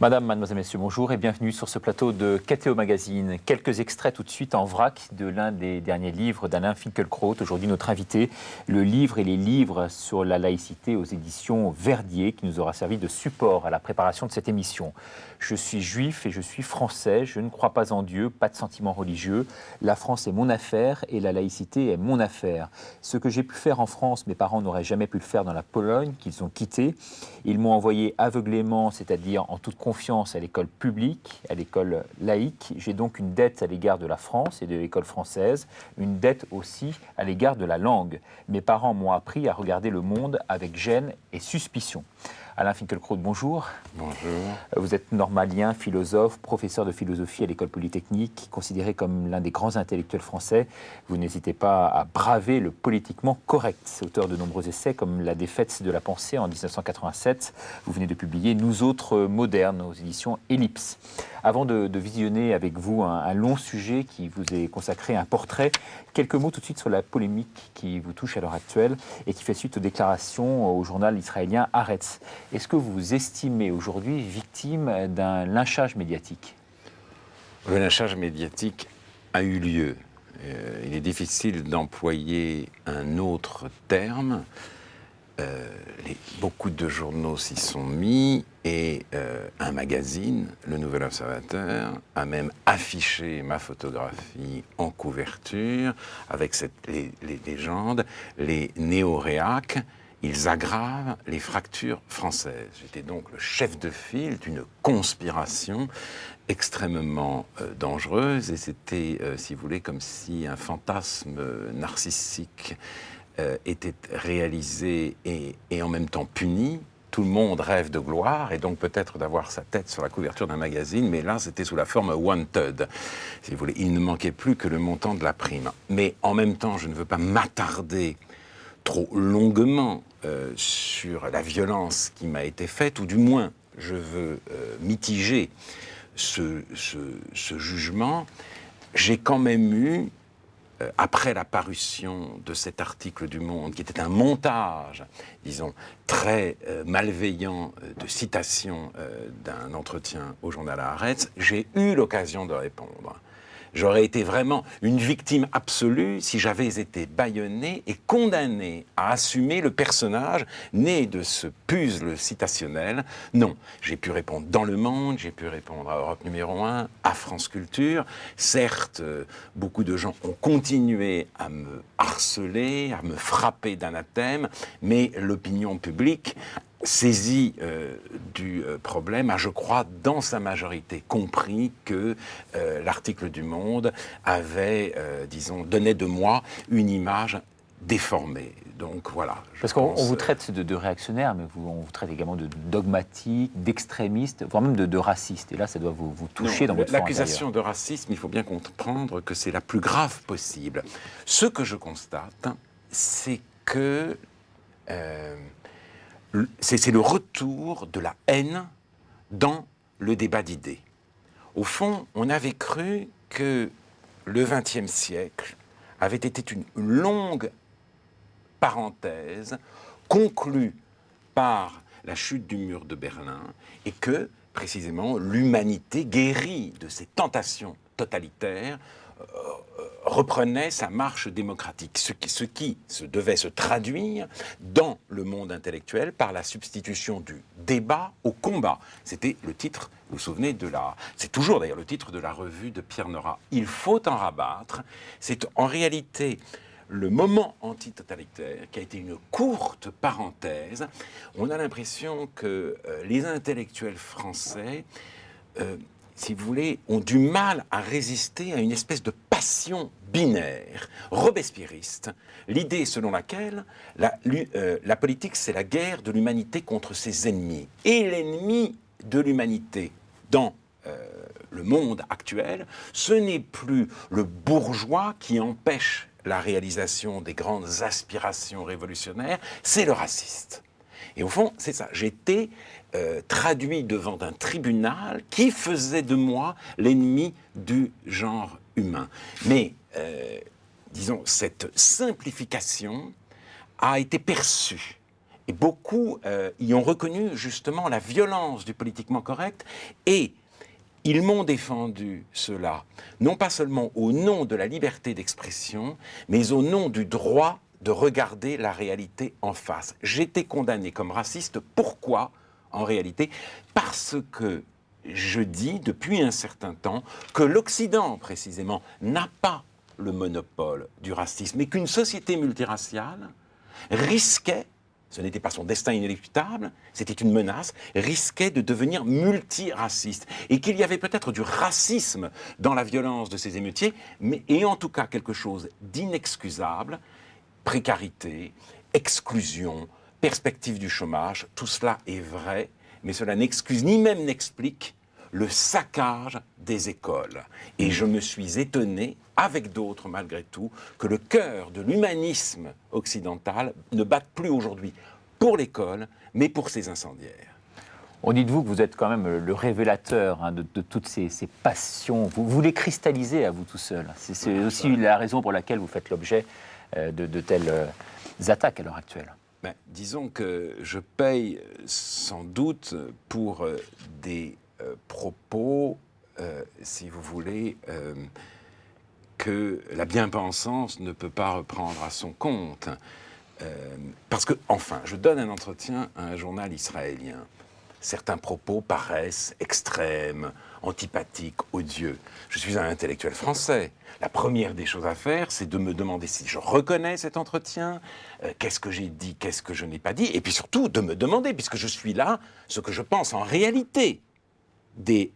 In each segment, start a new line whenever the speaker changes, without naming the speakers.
Madame, mademoiselle, messieurs, bonjour et bienvenue sur ce plateau de KTO Magazine. Quelques extraits tout de suite en vrac de l'un des derniers livres d'Alain Finkielkraut. Aujourd'hui, notre invité, le livre et les livres sur la laïcité aux éditions Verdier, qui nous aura servi de support à la préparation de cette émission. Je suis juif et je suis français, je ne crois pas en Dieu, pas de sentiments religieux. La France est mon affaire et la laïcité est mon affaire. Ce que j'ai pu faire en France, mes parents n'auraient jamais pu le faire dans la Pologne, qu'ils ont quittée. Ils m'ont envoyé aveuglément, c'est-à-dire en toute confiance à l'école publique, à l'école laïque. J'ai donc une dette à l'égard de la France et de l'école française, une dette aussi à l'égard de la langue. Mes parents m'ont appris à regarder le monde avec gêne et suspicion. Alain Finkielkraut, bonjour.
Bonjour.
Vous êtes normalien, philosophe, professeur de philosophie à l'École Polytechnique, considéré comme l'un des grands intellectuels français. Vous n'hésitez pas à braver le politiquement correct. Auteur de nombreux essais comme La défaite de la pensée en 1987. Vous venez de publier Nous autres modernes aux éditions Ellipse. Avant de visionner avec vous un long sujet qui vous est consacré, un portrait, quelques mots tout de suite sur la polémique qui vous touche à l'heure actuelle et qui fait suite aux déclarations au journal israélien Haaretz. Est-ce que vous vous estimez aujourd'hui victime d'un lynchage médiatique ?
Le lynchage médiatique a eu lieu. Il est difficile d'employer un autre terme. Beaucoup de journaux s'y sont mis et un magazine, Le Nouvel Observateur, a même affiché ma photographie en couverture avec les légendes, les néo-réacs. Ils aggravent les fractures françaises. J'étais donc le chef de file d'une conspiration extrêmement dangereuse et c'était, si vous voulez, comme si un fantasme narcissique était réalisé et en même temps puni. Tout le monde rêve de gloire et donc peut-être d'avoir sa tête sur la couverture d'un magazine, mais là c'était sous la forme wanted. Si vous voulez, il ne manquait plus que le montant de la prime. Mais en même temps, je ne veux pas m'attarder trop longuement sur la violence qui m'a été faite, ou du moins je veux mitiger ce jugement. J'ai quand même eu, après la parution de cet article du Monde, qui était un montage, disons, très malveillant de citation d'un entretien au journal Haaretz, j'ai eu l'occasion de répondre. J'aurais été vraiment une victime absolue si j'avais été bâillonné et condamné à assumer le personnage né de ce puzzle citationnel. Non, j'ai pu répondre dans Le Monde, j'ai pu répondre à Europe numéro 1, à France Culture. Certes, beaucoup de gens ont continué à me harceler, à me frapper d'anathème, mais l'opinion publique saisi du problème a, je crois, dans sa majorité compris que l'article du Monde avait, donnait de moi une image déformée. Donc voilà.
Parce qu'on vous traite de réactionnaire, mais on vous traite également de dogmatique, d'extrémiste, voire même de raciste. Et là, ça doit vous toucher dans votre fort intérieur.
L'accusation de racisme, il faut bien comprendre que c'est la plus grave possible. Ce que je constate, c'est que c'est le retour de la haine dans le débat d'idées. Au fond, on avait cru que le XXe siècle avait été une longue parenthèse conclue par la chute du mur de Berlin et que, précisément, l'humanité, guérie de ses tentations totalitaires, reprenait sa marche démocratique, ce qui devait se traduire dans le monde intellectuel par la substitution du débat au combat. C'était le titre, vous vous souvenez, c'est toujours d'ailleurs le titre de la revue de Pierre Nora. Il faut en rabattre. C'est en réalité le moment antitotalitaire qui a été une courte parenthèse. On a l'impression que les intellectuels français si vous voulez, ont du mal à résister à une espèce de passion binaire, robespierriste, l'idée selon laquelle la politique, c'est la guerre de l'humanité contre ses ennemis. Et l'ennemi de l'humanité dans le monde actuel, ce n'est plus le bourgeois qui empêche la réalisation des grandes aspirations révolutionnaires, c'est le raciste. Et au fond, c'est ça. J'étais traduit devant un tribunal qui faisait de moi l'ennemi du genre humain. Mais, disons, cette simplification a été perçue Et beaucoup y ont reconnu justement la violence du politiquement correct, et ils m'ont défendu cela, non pas seulement au nom de la liberté d'expression, mais au nom du droit de regarder la réalité en face. J'étais condamné comme raciste. Pourquoi, en réalité? Parce que je dis depuis un certain temps que l'Occident, précisément, n'a pas le monopole du racisme, et qu'une société multiraciale risquait, ce n'était pas son destin inéluctable, c'était une menace, risquait de devenir multiraciste. Et qu'il y avait peut-être du racisme dans la violence de ces émeutiers, et en tout cas quelque chose d'inexcusable, précarité, exclusion, perspective du chômage, tout cela est vrai, mais cela n'excuse ni même n'explique le saccage des écoles. Et je me suis étonné, avec d'autres malgré tout, que le cœur de l'humanisme occidental ne batte plus aujourd'hui pour l'école, mais pour ses incendiaires.
On dit de vous que vous êtes quand même le révélateur de toutes ces passions. Vous les cristallisez à vous tout seul. C'est aussi la raison pour laquelle vous faites l'objet de telles attaques à l'heure actuelle.
Ben, disons que je paye sans doute pour des propos, si vous voulez, que la bien-pensance ne peut pas reprendre à son compte. Parce que, enfin, je donne un entretien à un journal israélien. Certains propos paraissent extrêmes, antipathiques, odieux. Je suis un intellectuel français. La première des choses à faire, c'est de me demander si je reconnais cet entretien, qu'est-ce que j'ai dit, qu'est-ce que je n'ai pas dit, et puis surtout de me demander, puisque je suis là, ce que je pense en réalité des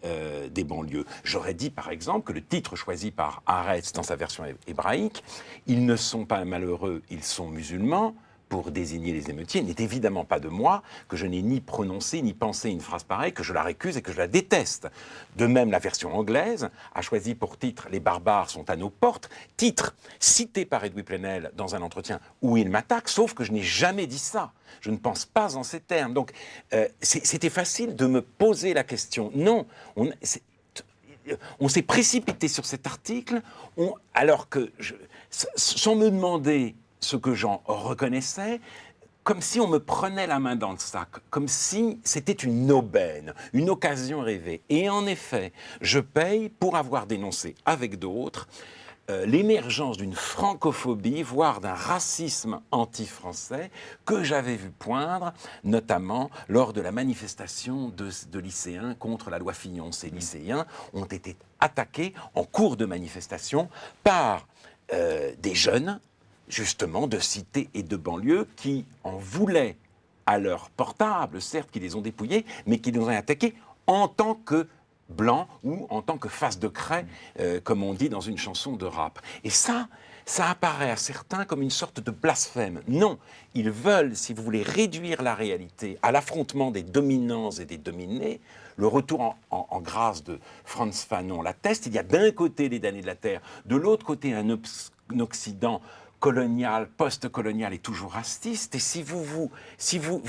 banlieues. J'aurais dit, par exemple, que le titre choisi par Haaretz dans sa version hébraïque, « Ils ne sont pas malheureux, ils sont musulmans », pour désigner les émeutiers, n'est évidemment pas de moi, que je n'ai ni prononcé ni pensé une phrase pareille, que je la récuse et que je la déteste. De même, la version anglaise a choisi pour titre « Les barbares sont à nos portes », titre cité par Edoui Plenel dans un entretien où il m'attaque, sauf que je n'ai jamais dit ça. Je ne pense pas en ces termes. Donc, c'était facile de me poser la question. Non, on s'est précipité sur cet article, alors que, sans me demander ce que j'en reconnaissais, comme si on me prenait la main dans le sac, comme si c'était une aubaine, une occasion rêvée. Et en effet, je paye pour avoir dénoncé avec d'autres l'émergence d'une francophobie, voire d'un racisme anti-français que j'avais vu poindre, notamment lors de la manifestation de lycéens contre la loi Fillon. Ces lycéens ont été attaqués en cours de manifestation par des jeunes, justement, de cités et de banlieues qui en voulaient à leur portable, certes, qui les ont dépouillés, mais qui les ont attaqués en tant que blancs ou en tant que face de craie, comme on dit dans une chanson de rap. Et ça apparaît à certains comme une sorte de blasphème. Non, ils veulent, si vous voulez, réduire la réalité à l'affrontement des dominants et des dominés. Le retour en grâce de Frantz Fanon l'atteste. Il y a d'un côté les damnés de la terre, de l'autre côté un Occident colonial, post-colonial et toujours raciste. Et si vous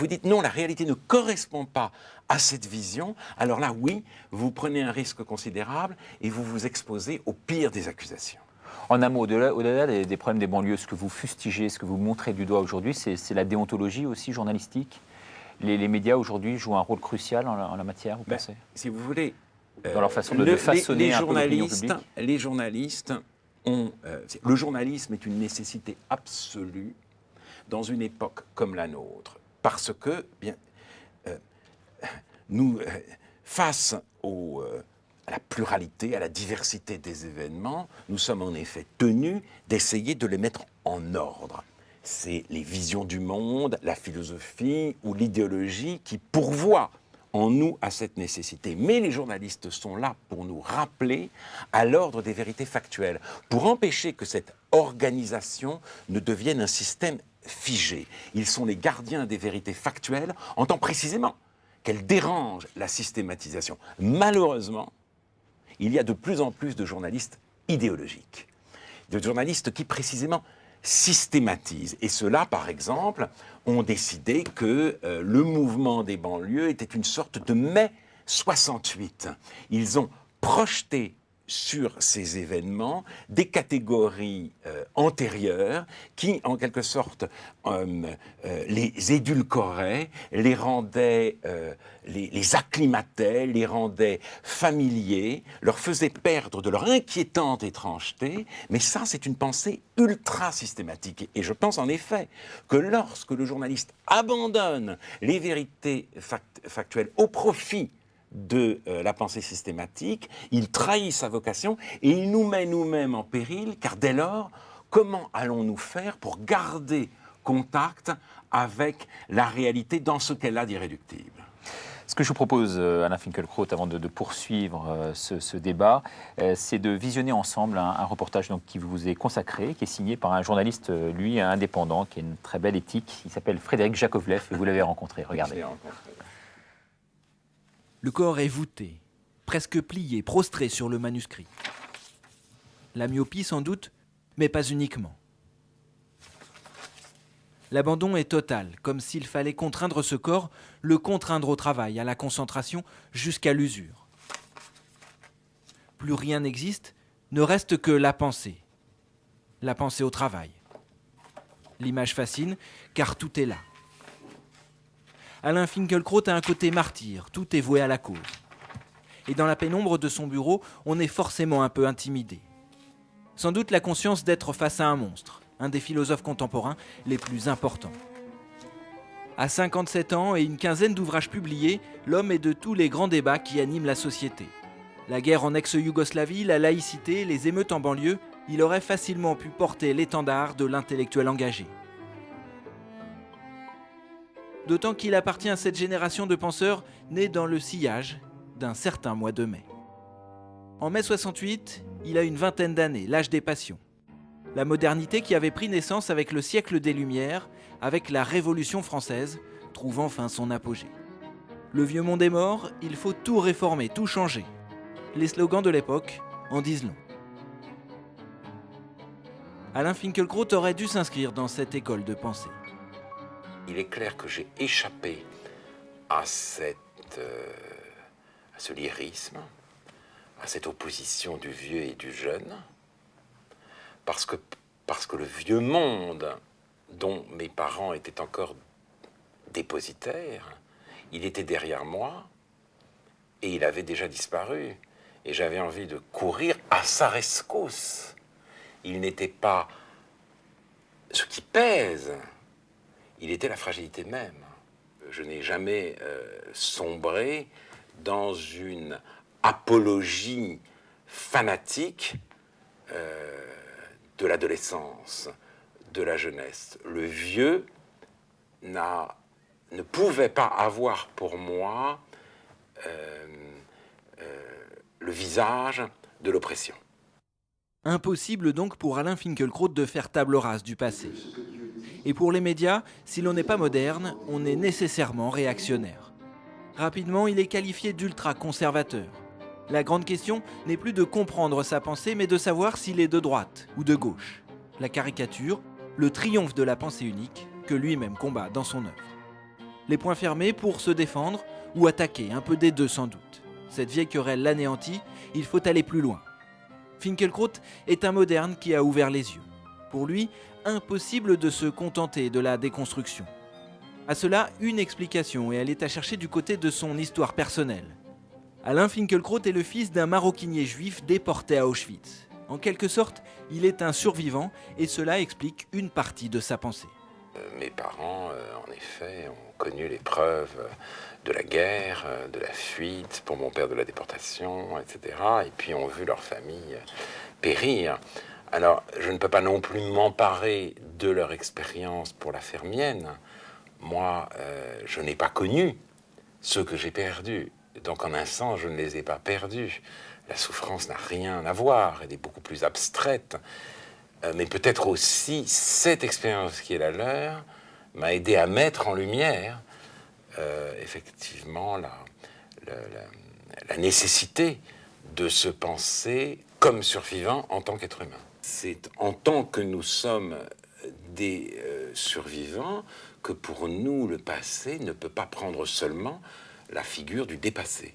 dites non, la réalité ne correspond pas à cette vision, alors là, oui, vous prenez un risque considérable et vous vous exposez au pire des accusations.
En un mot, au-delà des problèmes des banlieues, ce que vous fustigez, ce que vous montrez du doigt aujourd'hui, c'est la déontologie aussi journalistique. Les médias aujourd'hui jouent un rôle crucial en la matière, vous pensez ?
Si vous voulez,
dans leur façon de façonner un peu l'opinion publique.
Les journalistes le journalisme est une nécessité absolue dans une époque comme la nôtre, parce que nous, face à la pluralité, à la diversité des événements, nous sommes en effet tenus d'essayer de les mettre en ordre. C'est les visions du monde, la philosophie ou l'idéologie qui pourvoient en nous à cette nécessité. Mais les journalistes sont là pour nous rappeler à l'ordre des vérités factuelles, pour empêcher que cette organisation ne devienne un système figé. Ils sont les gardiens des vérités factuelles, en tant précisément qu'elles dérangent la systématisation. Malheureusement, il y a de plus en plus de journalistes idéologiques, de journalistes qui précisément systématisent. Et ceux-là, par exemple, ont décidé que le mouvement des banlieues était une sorte de mai 68. Ils ont projeté sur ces événements des catégories antérieures qui, en quelque sorte, les édulcoraient, les rendaient, les acclimataient, les rendaient familiers, leur faisaient perdre de leur inquiétante étrangeté. Mais ça, c'est une pensée ultra systématique. Et je pense en effet que lorsque le journaliste abandonne les vérités factuelles au profit de la pensée systématique, il trahit sa vocation et il nous met nous-mêmes en péril, car dès lors, comment allons-nous faire pour garder contact avec la réalité dans ce qu'elle a d'irréductible ?
Ce que je vous propose, Alain Finkielkraut, avant de poursuivre ce débat, c'est de visionner ensemble un reportage donc, qui vous est consacré, qui est signé par un journaliste, lui, indépendant, qui a une très belle éthique. Il s'appelle Frédéric Jakovlev et vous l'avez rencontré. Regardez.
Le corps est voûté, presque plié, prostré sur le manuscrit. La myopie sans doute, mais pas uniquement. L'abandon est total, comme s'il fallait contraindre ce corps, le contraindre au travail, à la concentration, jusqu'à l'usure. Plus rien n'existe, ne reste que la pensée au travail. L'image fascine, car tout est là. Alain Finkielkraut a un côté martyr, tout est voué à la cause. Et dans la pénombre de son bureau, on est forcément un peu intimidé. Sans doute la conscience d'être face à un monstre, un des philosophes contemporains les plus importants. À 57 ans et une quinzaine d'ouvrages publiés, l'homme est de tous les grands débats qui animent la société. La guerre en ex-Yougoslavie, la laïcité, les émeutes en banlieue, il aurait facilement pu porter l'étendard de l'intellectuel engagé. D'autant qu'il appartient à cette génération de penseurs nés dans le sillage d'un certain mois de mai. En mai 68, il a une vingtaine d'années, l'âge des passions. La modernité qui avait pris naissance avec le siècle des Lumières, avec la Révolution française, trouve enfin son apogée. Le vieux monde est mort, il faut tout réformer, tout changer. Les slogans de l'époque en disent long. Alain Finkielkraut aurait dû s'inscrire dans cette école de pensée.
Il est clair que j'ai échappé à ce lyrisme, à cette opposition du vieux et du jeune, parce que le vieux monde dont mes parents étaient encore dépositaires, il était derrière moi et il avait déjà disparu. Et j'avais envie de courir à sa rescousse. Il n'était pas ce qui pèse, il était la fragilité même. Je n'ai jamais sombré dans une apologie fanatique de l'adolescence, de la jeunesse. Le vieux ne pouvait pas avoir pour moi le visage de l'oppression.
Impossible donc pour Alain Finkielkraut de faire table rase du passé. Et pour les médias, si l'on n'est pas moderne, on est nécessairement réactionnaire. Rapidement, il est qualifié d'ultra-conservateur. La grande question n'est plus de comprendre sa pensée, mais de savoir s'il est de droite ou de gauche. La caricature, le triomphe de la pensée unique, que lui-même combat dans son œuvre. Les poings fermés pour se défendre ou attaquer, un peu des deux sans doute. Cette vieille querelle l'anéantit, il faut aller plus loin. Finkielkraut est un moderne qui a ouvert les yeux. Pour lui, impossible de se contenter de la déconstruction. À cela, une explication, et elle est à chercher du côté de son histoire personnelle. Alain Finkielkraut est le fils d'un maroquinier juif déporté à Auschwitz. En quelque sorte, il est un survivant, et cela explique une partie de sa pensée.
Mes parents, en effet, ont connu l'épreuve de la guerre, de la fuite, pour mon père de la déportation, etc. Et puis ont vu leur famille périr. Alors, je ne peux pas non plus m'emparer de leur expérience pour la faire mienne. Moi, je n'ai pas connu ceux que j'ai perdus. Donc, en un sens, je ne les ai pas perdus. La souffrance n'a rien à voir, elle est beaucoup plus abstraite. Mais peut-être aussi, cette expérience qui est la leur m'a aidé à mettre en lumière, effectivement, la nécessité de se penser comme survivant en tant qu'être humain. C'est en tant que nous sommes des survivants que pour nous, le passé ne peut pas prendre seulement la figure du dépassé.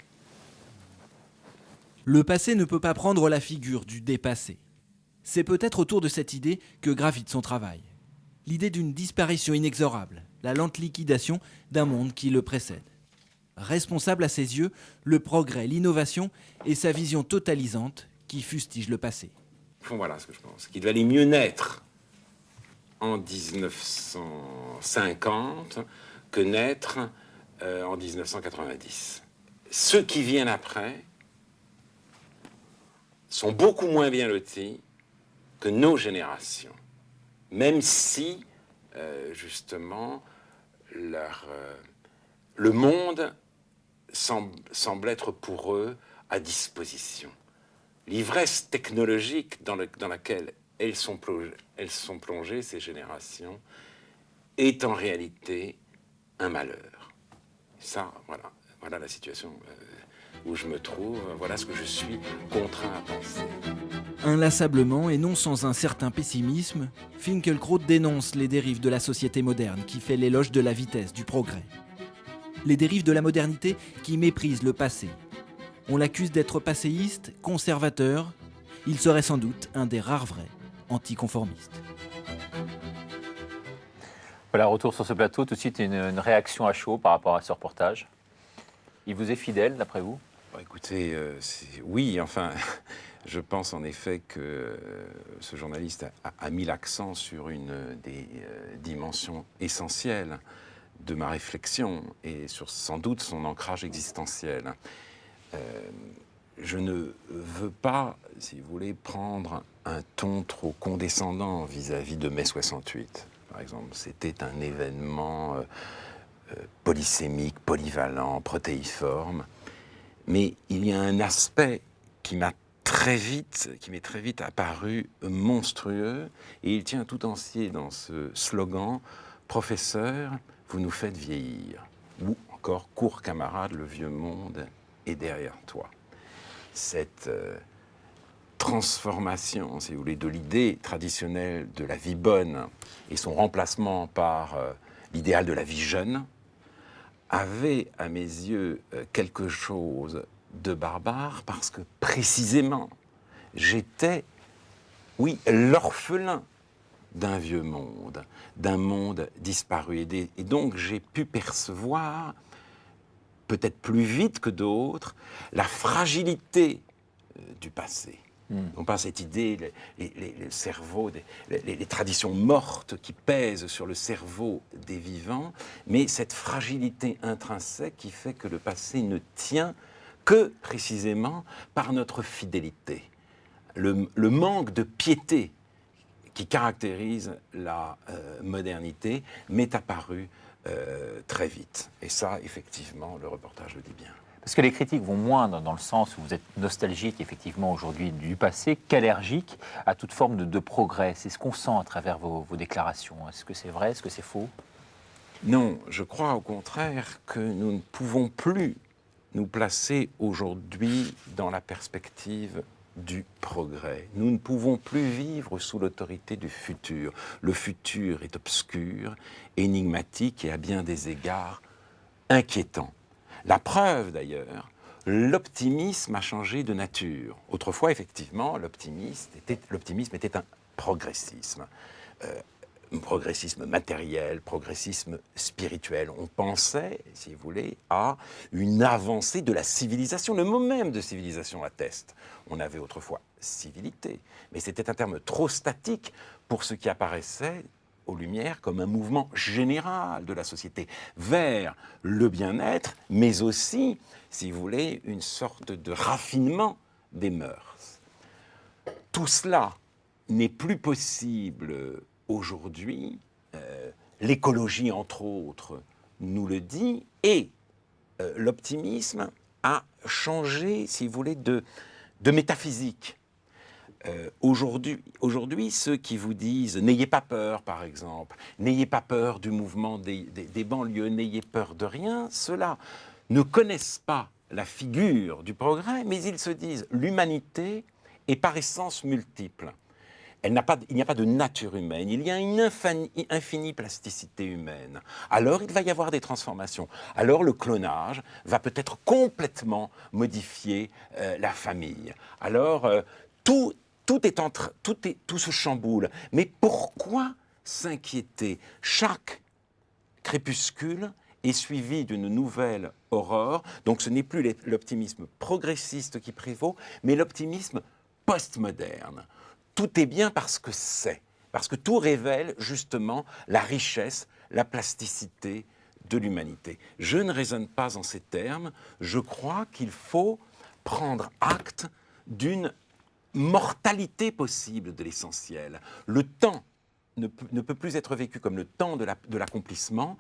Le passé ne peut pas prendre la figure du dépassé. C'est peut-être autour de cette idée que gravite son travail. L'idée d'une disparition inexorable, la lente liquidation d'un monde qui le précède. Responsable à ses yeux, le progrès, l'innovation et sa vision totalisante qui fustige le passé.
Voilà ce que je pense. Qu'il valait mieux naître en 1950 que naître en 1990. Ceux qui viennent après sont beaucoup moins bien lotis que nos générations, même si, justement, le monde semble être pour eux à disposition. L'ivresse technologique dans laquelle elles sont plongées, ces générations, est en réalité un malheur. Ça, voilà la situation où je me trouve, voilà ce que je suis contraint à penser.
Inlassablement et non sans un certain pessimisme, Finkielkraut dénonce les dérives de la société moderne qui fait l'éloge de la vitesse, du progrès. Les dérives de la modernité qui méprisent le passé. On l'accuse d'être passéiste, conservateur. Il serait sans doute un des rares vrais anticonformistes.
Voilà, retour sur ce plateau, tout de suite une réaction à chaud par rapport à ce reportage. Il vous est fidèle, d'après vous ?
Écoutez, oui, enfin, je pense en effet que ce journaliste a mis l'accent sur une des dimensions essentielles de ma réflexion et sur sans doute son ancrage existentiel. Je ne veux pas, si vous voulez, prendre un ton trop condescendant vis-à-vis de mai 68, par exemple. C'était un événement polysémique, polyvalent, protéiforme. Mais il y a un aspect qui m'est très vite apparu monstrueux, et il tient tout entier dans ce slogan « Professeur, vous nous faites vieillir » ou encore « Cours camarade, le vieux monde est derrière toi ». Cette transformation, si vous voulez, de l'idée traditionnelle de la vie bonne et son remplacement par l'idéal de la vie jeune avait, à mes yeux, quelque chose de barbare parce que, précisément, j'étais, oui, l'orphelin d'un vieux monde, d'un monde disparu. Et donc, j'ai pu percevoir, peut-être plus vite que d'autres, la fragilité du passé. Non pas cette idée, le cerveau, les traditions mortes qui pèsent sur le cerveau des vivants, mais cette fragilité intrinsèque qui fait que le passé ne tient que précisément par notre fidélité. Le manque de piété qui caractérise la modernité m'est apparu très vite. Et ça, effectivement, le reportage le dit bien.
Parce que les critiques vont moins dans le sens où vous êtes nostalgique, effectivement, aujourd'hui du passé, qu'allergique à toute forme de progrès. C'est ce qu'on sent à travers vos déclarations. Est-ce que c'est vrai ? Est-ce que c'est faux ?
Non, je crois au contraire que nous ne pouvons plus nous placer aujourd'hui dans la perspective du progrès. Nous ne pouvons plus vivre sous l'autorité du futur. Le futur est obscur, énigmatique et à bien des égards inquiétant. La preuve, d'ailleurs, l'optimisme a changé de nature. Autrefois, effectivement, l'optimisme était un progressisme. Un progressisme matériel, progressisme spirituel. On pensait, si vous voulez, à une avancée de la civilisation. Le mot même de civilisation atteste. On avait autrefois civilité, mais c'était un terme trop statique pour ce qui apparaissait aux Lumières comme un mouvement général de la société vers le bien-être, mais aussi, si vous voulez, une sorte de raffinement des mœurs. Tout cela n'est plus possible aujourd'hui. L'écologie, entre autres, nous le dit, et l'optimisme a changé, si vous voulez, de métaphysique. Aujourd'hui, ceux qui vous disent « n'ayez pas peur », par exemple, « n'ayez pas peur du mouvement des banlieues, n'ayez peur de rien », ceux-là ne connaissent pas la figure du progrès, mais ils se disent « l'humanité est par essence multiple ». il n'y a pas de nature humaine, il y a une infinie plasticité humaine. Alors il va y avoir des transformations. Alors le clonage va peut-être complètement modifier la famille. Alors tout se chamboule. Mais pourquoi s'inquiéter? Chaque crépuscule est suivi d'une nouvelle aurore. Donc ce n'est plus l'optimisme progressiste qui prévaut, mais l'optimisme postmoderne. Tout est bien parce que tout révèle justement la richesse, la plasticité de l'humanité. Je ne raisonne pas en ces termes, je crois qu'il faut prendre acte d'une mortalité possible de l'essentiel. Le temps ne peut plus être vécu comme le temps de l'accomplissement,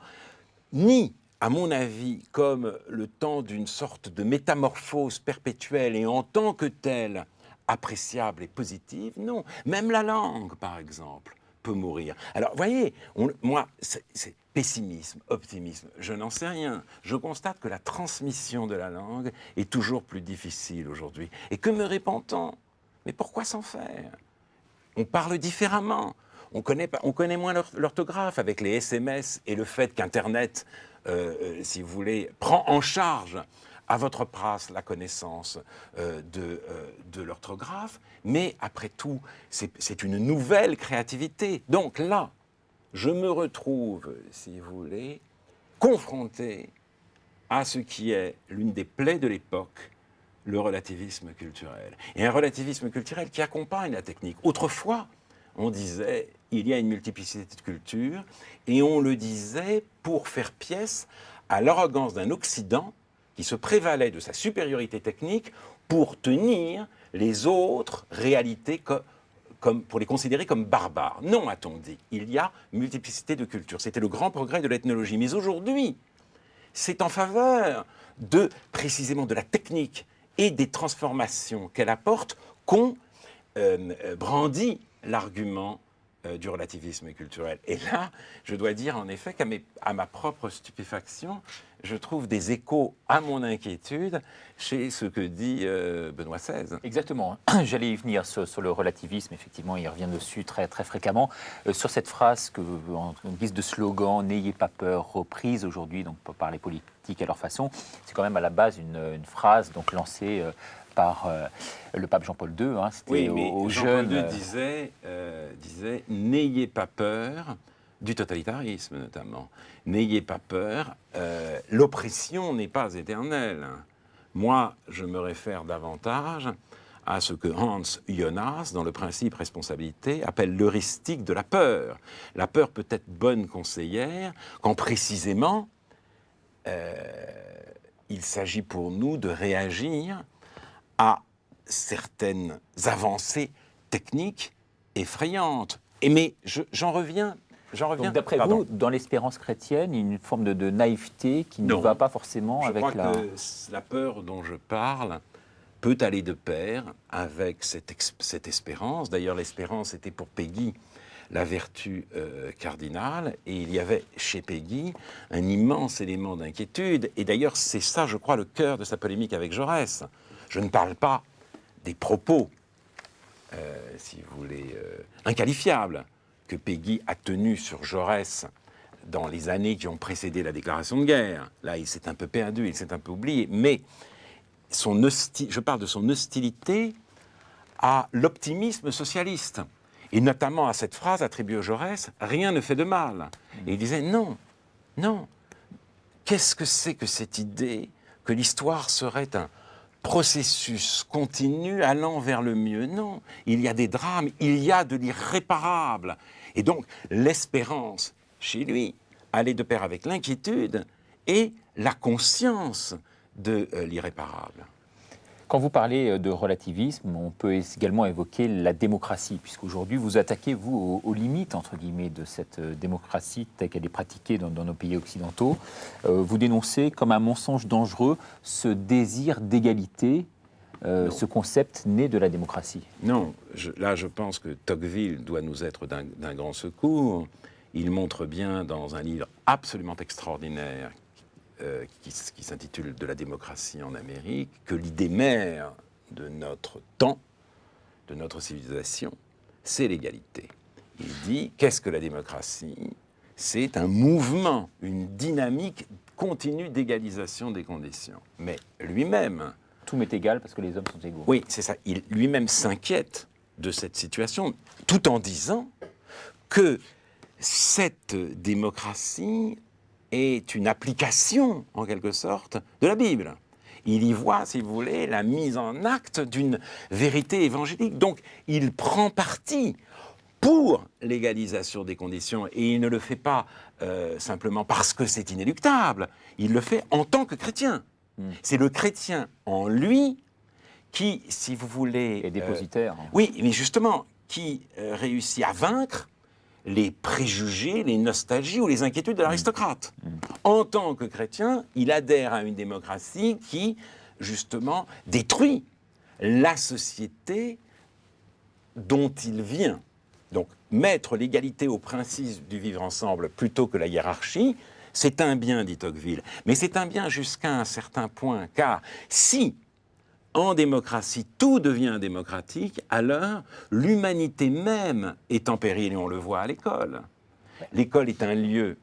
ni, à mon avis, comme le temps d'une sorte de métamorphose perpétuelle et en tant que telle appréciable et positive. Non, même la langue, par exemple, peut mourir. Alors, vous voyez, moi, c'est pessimisme, optimisme, je n'en sais rien. Je constate que la transmission de la langue est toujours plus difficile aujourd'hui. Et que me répond-on? Mais pourquoi s'en faire? On parle différemment. On connaît moins l'orthographe avec les SMS et le fait qu'Internet, si vous voulez, prend en charge à votre place la connaissance de l'orthographe. Mais après tout, c'est une nouvelle créativité. Donc là, je me retrouve, si vous voulez, confronté à ce qui est l'une des plaies de l'époque, le relativisme culturel. Et un relativisme culturel qui accompagne la technique. Autrefois, on disait, il y a une multiplicité de cultures, et on le disait pour faire pièce à l'arrogance d'un Occident qui se prévalait de sa supériorité technique pour tenir les autres réalités pour les considérer comme barbares. Non, a-t-on dit, il y a multiplicité de cultures. C'était le grand progrès de l'ethnologie. Mais aujourd'hui, c'est en faveur précisément de la technique et des transformations qu'elle apporte qu'on brandit l'argument du relativisme culturel. Et là, je dois dire en effet qu'à ma propre stupéfaction, je trouve des échos à mon inquiétude chez ce que dit Benoît XVI.
Exactement. J'allais y venir sur le relativisme. Effectivement, il revient dessus très, très fréquemment. Sur cette phrase en guise de slogan, n'ayez pas peur, reprise aujourd'hui donc, par les politiques à leur façon, c'est quand même à la base une phrase donc, lancée par le pape Jean-Paul II. Hein,
c'était oui, mais aux jeunes. Jean-Paul II disait n'ayez pas peur du totalitarisme notamment. N'ayez pas peur, l'oppression n'est pas éternelle. Moi, je me réfère davantage à ce que Hans Jonas, dans le principe responsabilité, appelle l'heuristique de la peur. La peur peut être bonne conseillère quand précisément il s'agit pour nous de réagir à certaines avancées techniques effrayantes. Mais j'en reviens.
Donc d'après vous, dans l'espérance chrétienne, il y a une forme de naïveté qui ne va pas forcément avec la...
Je crois que la peur dont je parle peut aller de pair avec cette espérance. D'ailleurs, l'espérance était pour Péguy la vertu cardinale, et il y avait chez Péguy un immense élément d'inquiétude. Et d'ailleurs, c'est ça, je crois, le cœur de sa polémique avec Jaurès. Je ne parle pas des propos, si vous voulez, inqualifiables, que Péguy a tenus sur Jaurès dans les années qui ont précédé la déclaration de guerre. Là, il s'est un peu perdu, il s'est un peu oublié. Mais je parle de son hostilité à l'optimisme socialiste. Et notamment à cette phrase attribuée à Jaurès, « Rien ne fait de mal ». Et il disait « Non, non. Qu'est-ce que c'est que cette idée que l'histoire serait un processus continu allant vers le mieux? Non, il y a des drames, il y a de l'irréparable. » Et donc, l'espérance, chez lui, allait de pair avec l'inquiétude et la conscience de l'irréparable.
Quand vous parlez de relativisme, on peut également évoquer la démocratie, puisqu'aujourd'hui, vous attaquez, vous, aux limites, entre guillemets, de cette démocratie telle qu'elle est pratiquée dans nos pays occidentaux. Vous dénoncez comme un mensonge dangereux ce désir d'égalité, ce concept né de la démocratie.
Non, là, je pense que Tocqueville doit nous être d'un grand secours. Il montre bien dans un livre absolument extraordinaire qui s'intitule « De la démocratie en Amérique », que l'idée mère de notre temps, de notre civilisation, c'est l'égalité. Il dit, qu'est-ce que la démocratie ? C'est un mouvement, une dynamique continue d'égalisation des conditions. Mais lui-même...
Tout m'est égal parce que les hommes sont égaux.
Oui, c'est ça. Il lui-même s'inquiète de cette situation, tout en disant que cette démocratie est une application, en quelque sorte, de la Bible. Il y voit, si vous voulez, la mise en acte d'une vérité évangélique. Donc, il prend parti pour l'égalisation des conditions, et il ne le fait pas simplement parce que c'est inéluctable, il le fait en tant que chrétien. C'est le chrétien en lui qui, si vous voulez...
Et dépositaire.
Oui, mais justement, qui réussit à vaincre les préjugés, les nostalgies ou les inquiétudes de l'aristocrate. En tant que chrétien, il adhère à une démocratie qui, justement, détruit la société dont il vient. Donc, mettre l'égalité au principe du vivre ensemble plutôt que la hiérarchie, c'est un bien, dit Tocqueville. Mais c'est un bien jusqu'à un certain point, car si, en démocratie, tout devient démocratique, alors l'humanité même est en péril, et on le voit à l'école. L'école est un lieu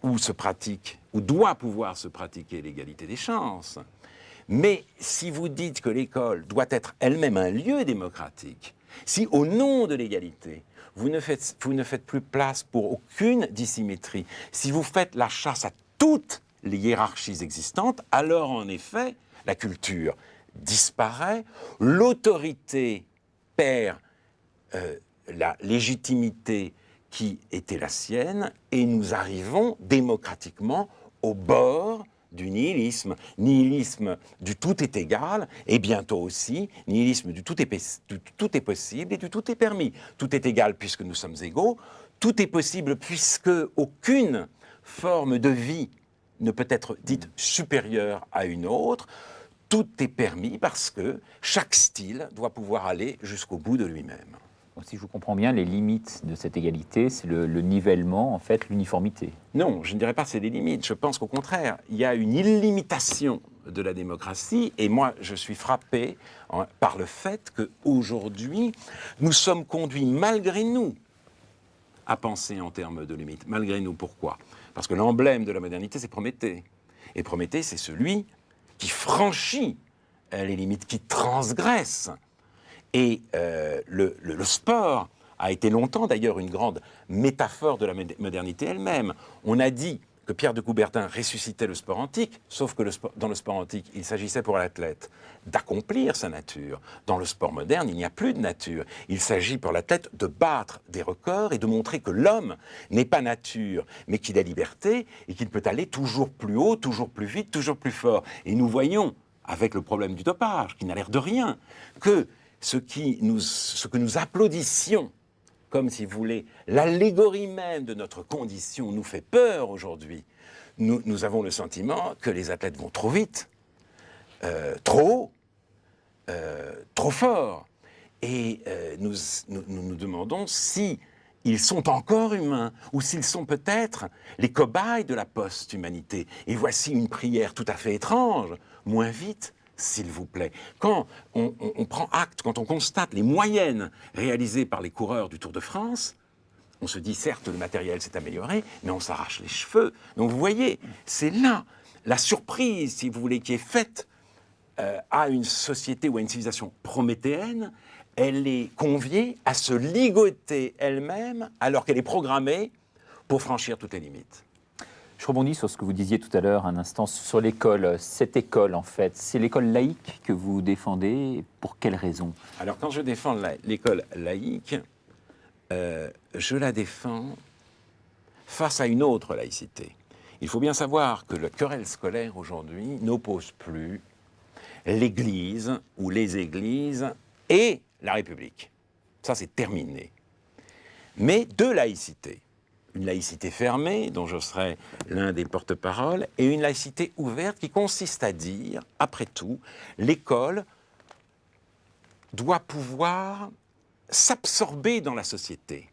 où se pratique, où doit pouvoir se pratiquer l'égalité des chances. Mais si vous dites que l'école doit être elle-même un lieu démocratique, si au nom de l'égalité, vous ne faites plus place pour aucune dissymétrie, si vous faites la chasse à toutes les hiérarchies existantes, alors en effet, la culture disparaît, l'autorité perd la légitimité qui était la sienne, et nous arrivons démocratiquement au bord du nihilisme. Nihilisme du tout est égal, et bientôt aussi nihilisme du tout est possible et du tout est permis. Tout est égal puisque nous sommes égaux, tout est possible puisque aucune forme de vie ne peut être dite supérieure à une autre, tout est permis parce que chaque style doit pouvoir aller jusqu'au bout de lui-même.
Donc, si je vous comprends bien, les limites de cette égalité, c'est le nivellement, en fait, l'uniformité.
Non, je ne dirais pas que c'est des limites. Je pense qu'au contraire, il y a une illimitation de la démocratie. Et moi, je suis frappé par le fait qu'aujourd'hui, nous sommes conduits, malgré nous, à penser en termes de limites. Malgré nous, pourquoi ? Parce que l'emblème de la modernité, c'est Prométhée. Et Prométhée, c'est celui qui franchit les limites, qui transgresse. Et le sport a été longtemps d'ailleurs une grande métaphore de la modernité elle-même. On a dit que Pierre de Coubertin ressuscitait le sport antique, sauf que dans le sport antique, il s'agissait pour l'athlète d'accomplir sa nature. Dans le sport moderne, il n'y a plus de nature. Il s'agit pour l'athlète de battre des records et de montrer que l'homme n'est pas nature, mais qu'il a liberté et qu'il peut aller toujours plus haut, toujours plus vite, toujours plus fort. Et nous voyons, avec le problème du dopage, qui n'a l'air de rien, que ce que nous applaudissions, comme si vous voulez, l'allégorie même de notre condition nous fait peur aujourd'hui. Nous avons le sentiment que les athlètes vont trop vite, trop haut, trop fort. Et nous nous demandons si ils sont encore humains ou s'ils sont peut-être les cobayes de la post-humanité. Et voici une prière tout à fait étrange, moins vite, s'il vous plaît. Quand on prend acte, quand on constate les moyennes réalisées par les coureurs du Tour de France, on se dit, certes, le matériel s'est amélioré, mais on s'arrache les cheveux. Donc vous voyez, c'est là la surprise, si vous voulez, qui est faite à une société ou à une civilisation prométhéenne. Elle est conviée à se ligoter elle-même alors qu'elle est programmée pour franchir toutes les limites.
Je rebondis sur ce que vous disiez tout à l'heure, un instant, sur l'école. Cette école, en fait, c'est l'école laïque que vous défendez. Pour quelles raisons ?
Alors, quand je défends l'école laïque, je la défends face à une autre laïcité. Il faut bien savoir que le querelle scolaire, aujourd'hui, n'oppose plus l'Église ou les églises et la République. Ça, c'est terminé. Mais deux laïcités. Une laïcité fermée, dont je serai l'un des porte-paroles, et une laïcité ouverte qui consiste à dire, après tout, l'école doit pouvoir s'absorber dans la société.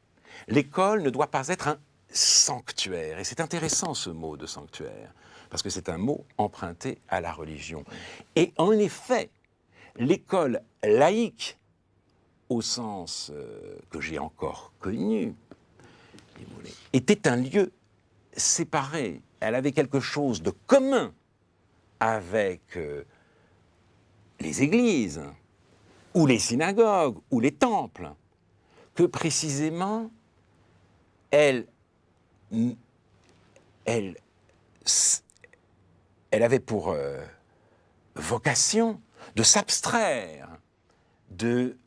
L'école ne doit pas être un sanctuaire. Et c'est intéressant ce mot de sanctuaire, parce que c'est un mot emprunté à la religion. Et en effet, l'école laïque au sens que j'ai encore connu, était un lieu séparé. Elle avait quelque chose de commun avec les églises, ou les synagogues, ou les temples, que précisément, elle avait pour vocation de s'abstraire de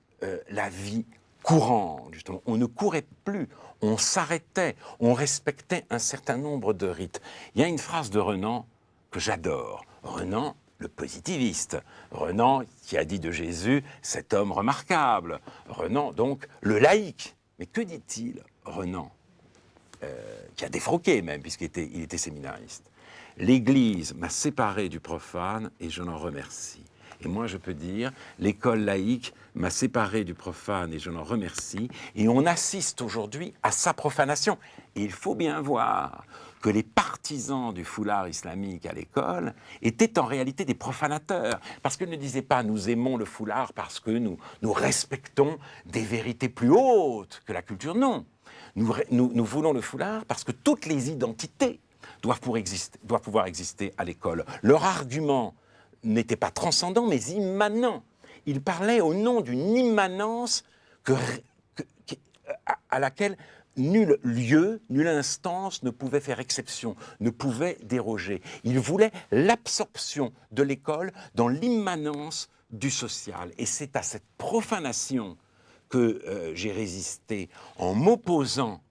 la vie courante, justement. On ne courait plus, on s'arrêtait, on respectait un certain nombre de rites. Il y a une phrase de Renan que j'adore. Renan, le positiviste. Renan qui a dit de Jésus, cet homme remarquable. Renan, donc, le laïc. Mais que dit-il, Renan, qui a défroqué même, puisqu'il était séminariste? L'Église m'a séparé du profane et je l'en remercie. Et moi, je peux dire, l'école laïque m'a séparé du profane et je l'en remercie. Et on assiste aujourd'hui à sa profanation. Et il faut bien voir que les partisans du foulard islamique à l'école étaient en réalité des profanateurs. Parce qu'ils ne disaient pas « nous aimons le foulard parce que nous respectons des vérités plus hautes que la culture ». Non, nous voulons le foulard parce que toutes les identités doivent pouvoir exister à l'école. Leur argument n'était pas transcendant, mais immanent. Il parlait au nom d'une immanence à laquelle nul lieu, nulle instance ne pouvait faire exception, ne pouvait déroger. Il voulait l'absorption de l'école dans l'immanence du social. Et c'est à cette profanation que j'ai résisté en m'opposant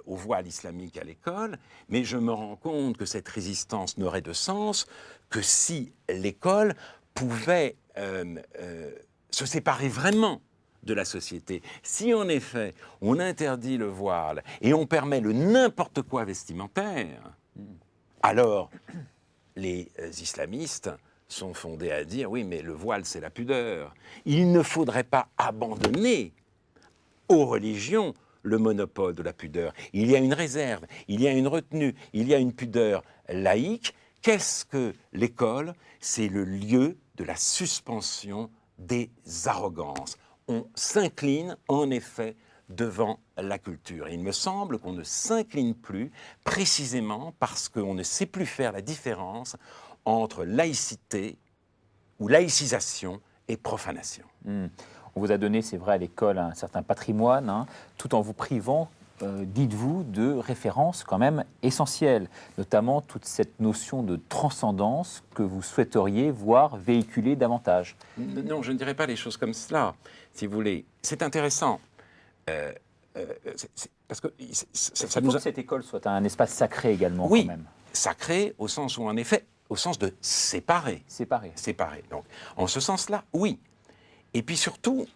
au voile islamique à l'école, mais je me rends compte que cette résistance n'aurait de sens que si l'école pouvait se séparer vraiment de la société. Si en effet on interdit le voile et on permet le n'importe quoi vestimentaire, alors les islamistes sont fondés à dire oui, mais le voile c'est la pudeur. Il ne faudrait pas abandonner aux religions le monopole de la pudeur. Il y a une réserve, il y a une retenue, il y a une pudeur laïque. Qu'est-ce que l'école? C'est le lieu de la suspension des arrogances. On s'incline en effet devant la culture. Et il me semble qu'on ne s'incline plus précisément parce qu'on ne sait plus faire la différence entre laïcité ou laïcisation et profanation.
On vous a donné, c'est vrai, à l'école un certain patrimoine, hein, tout en vous privant, dites-vous, de références quand même essentielles, notamment toute cette notion de transcendance que vous souhaiteriez voir véhiculer davantage.
Non, je ne dirais pas les choses comme cela, si vous voulez. C'est intéressant. Parce que
ça nous que cette école soit un espace sacré également,
oui,
quand même.
Sacré au sens où, en effet, au sens de séparer. Séparer. Donc, en ce sens-là, oui. Et puis surtout,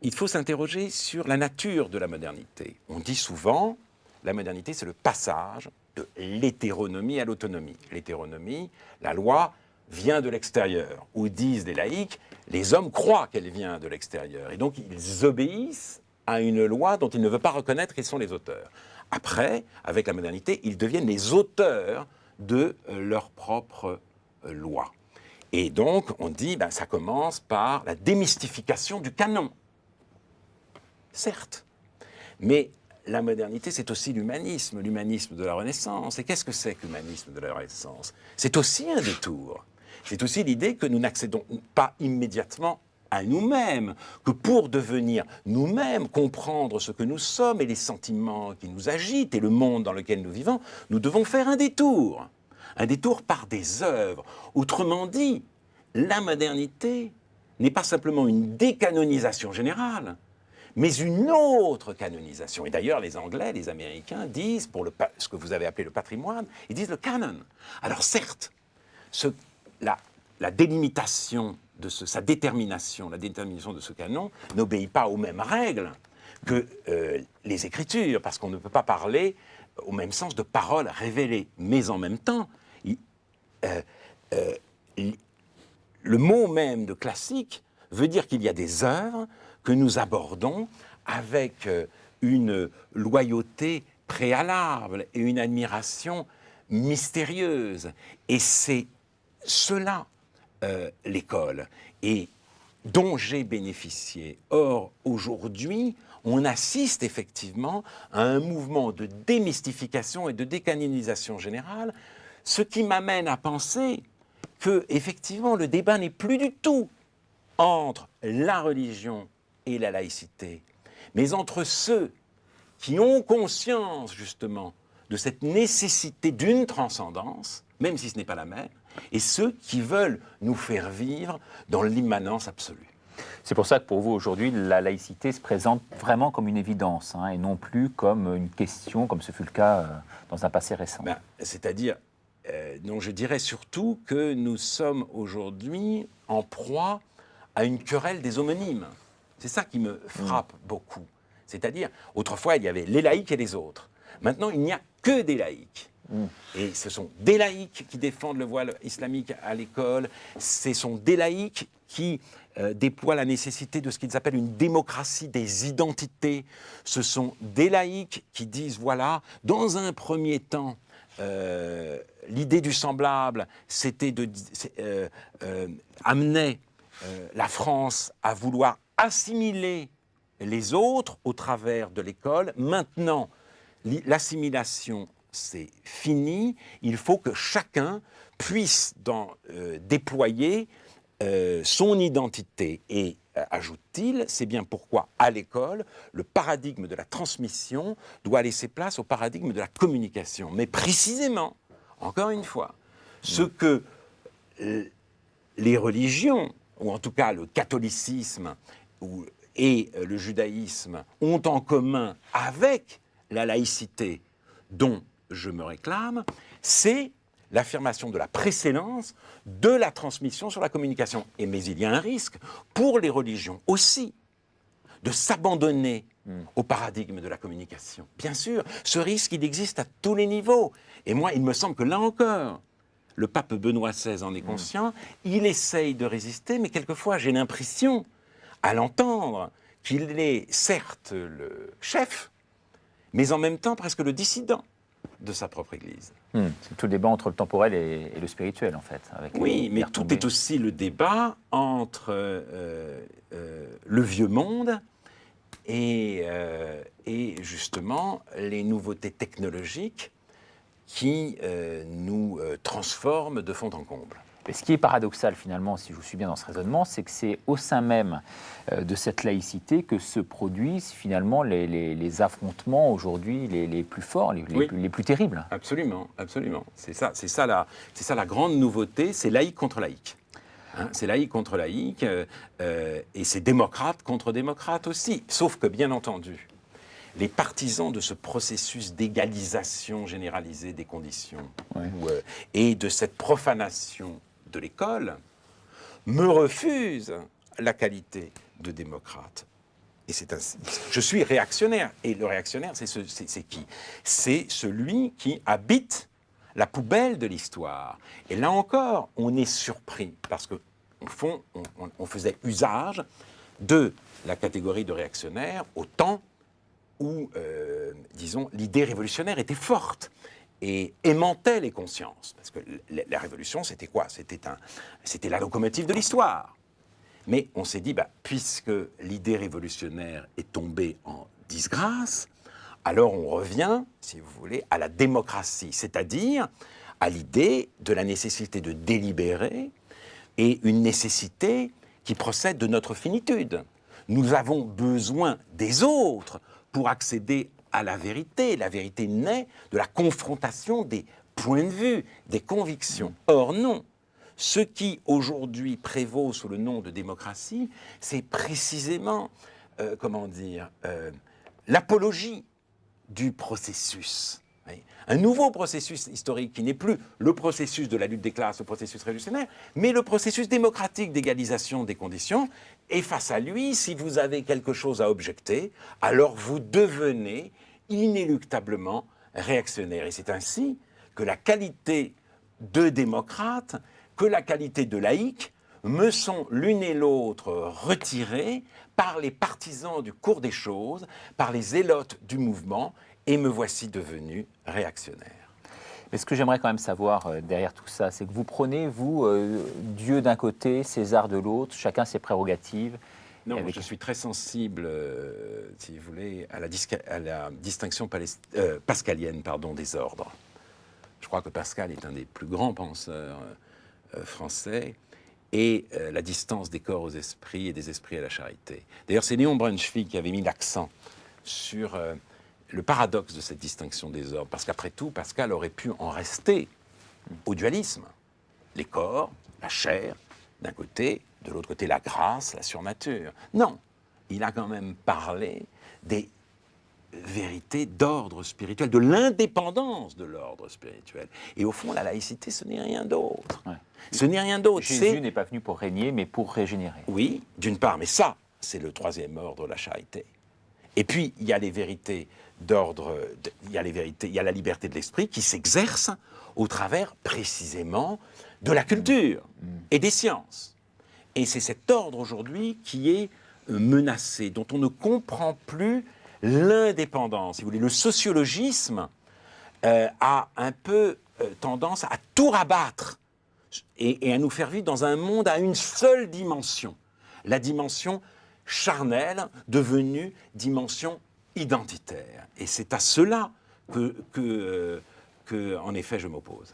il faut s'interroger sur la nature de la modernité. On dit souvent, la modernité, c'est le passage de l'hétéronomie à l'autonomie. L'hétéronomie, la loi vient de l'extérieur. Ou disent des laïcs, les hommes croient qu'elle vient de l'extérieur. Et donc, ils obéissent à une loi dont ils ne veulent pas reconnaître qu'ils sont les auteurs. Après, avec la modernité, ils deviennent les auteurs de leur propre loi. Et donc, on dit, ça commence par la démystification du canon. Certes, mais la modernité, c'est aussi l'humanisme de la Renaissance. Et qu'est-ce que c'est que l'humanisme de la Renaissance? C'est aussi un détour. C'est aussi l'idée que nous n'accédons pas immédiatement à nous-mêmes, que pour devenir nous-mêmes, comprendre ce que nous sommes et les sentiments qui nous agitent et le monde dans lequel nous vivons, nous devons faire un détour par des œuvres. Autrement dit, la modernité n'est pas simplement une décanonisation générale, mais une autre canonisation. Et d'ailleurs, les Anglais, les Américains disent, pour ce que vous avez appelé le patrimoine, ils disent le canon. Alors certes, la délimitation de sa détermination, la détermination de ce canon n'obéit pas aux mêmes règles que les Écritures, parce qu'on ne peut pas parler au même sens de paroles révélées. Mais en même temps, le mot même de classique veut dire qu'il y a des œuvres que nous abordons avec une loyauté préalable et une admiration mystérieuse. Et c'est cela, l'école. Et dont j'ai bénéficié. Or, aujourd'hui, on assiste effectivement à un mouvement de démystification et de décanonisation générale, ce qui m'amène à penser que, effectivement, le débat n'est plus du tout entre la religion et la laïcité, mais entre ceux qui ont conscience, justement, de cette nécessité d'une transcendance, même si ce n'est pas la même, et ceux qui veulent nous faire vivre dans l'immanence absolue.
C'est pour ça que pour vous, aujourd'hui, la laïcité se présente vraiment comme une évidence, et non plus comme une question, comme ce fut le cas dans un passé récent.
C'est-à-dire, non, je dirais surtout que nous sommes aujourd'hui en proie à une querelle des homonymes. C'est ça qui me frappe beaucoup. C'est-à-dire, autrefois, il y avait les laïcs et les autres. Maintenant, il n'y a que des laïcs. Et ce sont des laïcs qui défendent le voile islamique à l'école. Ce sont des laïcs qui déploient la nécessité de ce qu'ils appellent une démocratie des identités. Ce sont des laïcs qui disent, voilà, dans un premier temps, l'idée du semblable, c'était amenait la France à vouloir assimiler les autres au travers de l'école. Maintenant, l'assimilation, c'est fini. Il faut que chacun puisse déployer son identité. Et, ajoute-t-il, c'est bien pourquoi, à l'école, le paradigme de la transmission doit laisser place au paradigme de la communication. Mais précisément, encore une fois, ce que les religions, ou en tout cas le catholicisme et le judaïsme, ont en commun avec la laïcité dont je me réclame, c'est l'affirmation de la précédence de la transmission sur la communication. Mais il y a un risque pour les religions aussi de s'abandonner au paradigme de la communication. Bien sûr, ce risque, il existe à tous les niveaux. Et moi, il me semble que là encore, le pape Benoît XVI en est conscient, il essaye de résister, mais quelquefois j'ai l'impression, à l'entendre, qu'il est certes le chef, mais en même temps presque le dissident de sa propre Église.
C'est tout le débat entre le temporel et le spirituel, en fait.
Oui, mais tout est aussi le débat entre le vieux monde et justement les nouveautés technologiques qui nous transforment de fond en comble.
Et ce qui est paradoxal, finalement, si je vous suis bien dans ce raisonnement, c'est que c'est au sein même de cette laïcité que se produisent finalement les affrontements aujourd'hui les plus forts, les plus terribles.
Absolument, absolument. C'est ça la grande nouveauté, c'est laïc contre laïc. C'est laïc contre laïc, et c'est démocrate contre démocrate aussi. Sauf que, bien entendu, les partisans de ce processus d'égalisation généralisée des conditions et de cette profanation de l'école me refusent la qualité de démocrate. Et c'est ainsi. Je suis réactionnaire. Et le réactionnaire, c'est qui ? C'est celui qui habite la poubelle de l'histoire. Et là encore, on est surpris parce que, au fond, on faisait usage de la catégorie de réactionnaire au temps où, disons, l'idée révolutionnaire était forte et aimantait les consciences. Parce que la révolution, c'était quoi ? C'était la locomotive de l'histoire. Mais on s'est dit, puisque l'idée révolutionnaire est tombée en disgrâce, alors on revient, si vous voulez, à la démocratie, c'est-à-dire à l'idée de la nécessité de délibérer et une nécessité qui procède de notre finitude. Nous avons besoin des autres pour accéder à la vérité. La vérité naît de la confrontation des points de vue, des convictions. Or non, ce qui aujourd'hui prévaut sous le nom de démocratie, c'est précisément, l'apologie du processus. Un nouveau processus historique qui n'est plus le processus de la lutte des classes, le processus révolutionnaire, mais le processus démocratique d'égalisation des conditions. Et face à lui, si vous avez quelque chose à objecter, alors vous devenez inéluctablement réactionnaire. Et c'est ainsi que la qualité de démocrate, que la qualité de laïc me sont l'une et l'autre retirées par les partisans du cours des choses, par les zélotes du mouvement, et me voici devenu réactionnaire.
Mais ce que j'aimerais quand même savoir derrière tout ça, c'est que vous prenez, vous, Dieu d'un côté, César de l'autre, chacun ses prérogatives.
Non,
avec...
je suis très sensible, si vous voulez, à la distinction pascalienne des ordres. Je crois que Pascal est un des plus grands penseurs français, et la distance des corps aux esprits et des esprits à la charité. D'ailleurs, c'est Léon Brunswick qui avait mis l'accent sur le paradoxe de cette distinction des ordres, parce qu'après tout, Pascal aurait pu en rester au dualisme. Les corps, la chair, d'un côté, de l'autre côté, la grâce, la surnature. Non, il a quand même parlé des vérités d'ordre spirituel, de l'indépendance de l'ordre spirituel. Et au fond, la laïcité, ce n'est rien d'autre. Ouais. Ce n'est rien d'autre.
Jésus n'est pas venu pour régner, mais pour régénérer.
Oui, d'une part, mais ça, c'est le troisième ordre, la charité. Et puis, il y a les vérités d'ordre, il y a la liberté de l'esprit qui s'exerce au travers, précisément, de la culture et des sciences. Et c'est cet ordre, aujourd'hui, qui est menacé, dont on ne comprend plus l'indépendance. Si vous voulez, le sociologisme a un peu tendance à tout rabattre et à nous faire vivre dans un monde à une seule dimension, la dimension charnelle devenue dimension identitaire. Et c'est à cela que en effet, je m'oppose.